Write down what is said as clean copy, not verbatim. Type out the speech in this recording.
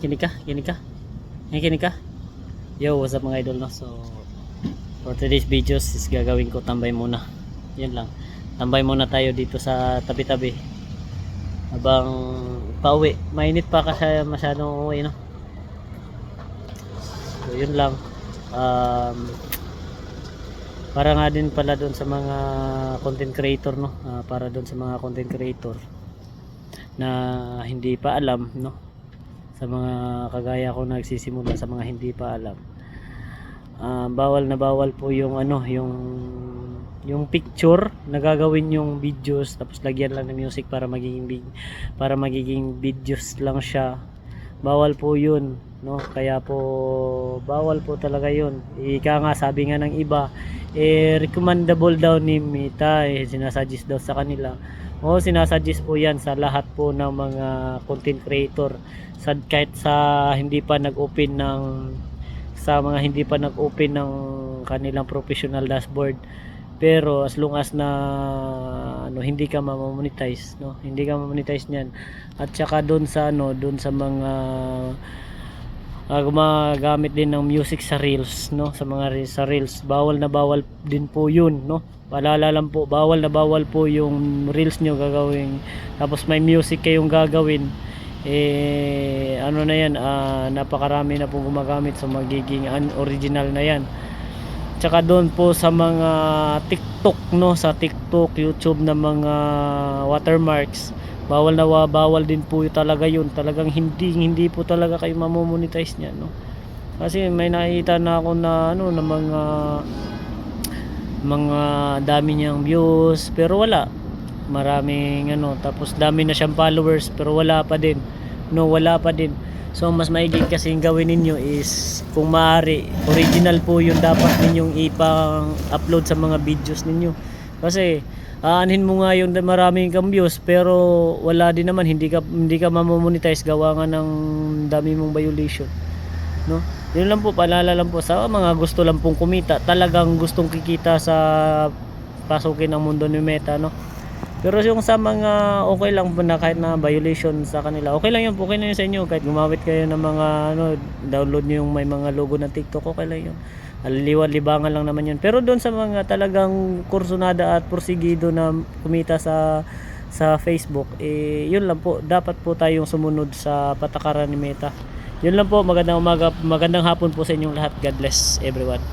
Kinig ka, kinig ka. Ay, kinig ka. Yo, what's up mga idol, no? So, for today's videos is gagawin ko tambay muna. Yan lang. Tambay muna tayo dito sa tabi-tabi. Habang pauwi. Mainit pa kasi masyadong uuwi, no? So, yun lang. Para nga din pala doon sa mga content creator, no? Para doon sa mga content creator na hindi pa alam, no? Sa mga kagaya ko nagsisimula, sa mga hindi pa alam, bawal na bawal po yung ano, yung picture na gagawin yung videos tapos lagyan lang ng music para magiging videos lang siya. Bawal po yun, no? Kaya po bawal po talaga yun. Ika nga, sabi nga ng iba, recommendable daw ni Meta, sinasuggest daw sa kanila. O sinasuggest po yan sa lahat po ng mga content creator, kahit sa hindi pa nag-open ng, sa mga hindi pa nag-open ng kanilang professional dashboard. Pero as long as na ano, hindi ka ma-monetize, no? Hindi ka ma-monetize niyan. At saka doon sa ano, doon sa mga gumagamit din ng music sa reels, no? Sa mga sa reels, bawal na bawal din po 'yun, no? Paalala lang po, bawal na bawal po yung reels nyo gagawin tapos may music kayong gagawin. Ano na yan, napakarami na po gumagamit, so magiging unoriginal na yan. Tsaka doon po sa mga TikTok, no, sa TikTok, YouTube na mga watermarks, bawal na bawal din po talaga yun. Talagang hindi po talaga kayo mamomonetize niyan, no? Kasi may nakita na ako na ano, na mga dami niyang views pero wala, maraming ano, tapos dami na siyang followers pero wala pa din, no, wala pa din. So mas maigi kasi gawin ninyo is, kung maaari, original po yung dapat ninyong ipang-upload sa mga videos ninyo. Kasi aanhin mo nga yung maraming kang views pero wala din naman, hindi ka mamomonetize gawa nga ng dami mong violation, no? Yun lang po, paalala lang po sa mga gusto lang pong kumita, talagang gustong kikita sa pasukin ng mundo ni Meta, no? Pero yung sa mga okay lang po na kahit na violation sa kanila, okay lang yun, okay na yun sa inyo. Kahit gumamit kayo ng mga ano, download nyo yung may mga logo ng TikTok, okay lang yun. Libangan lang naman yun. Pero doon sa mga talagang kursunada at porsigido na kumita sa Facebook, yun lang po, dapat po tayong sumunod sa patakaran ni Meta. Yun lang po, magandang umaga, magandang hapon po sa inyong lahat. God bless everyone.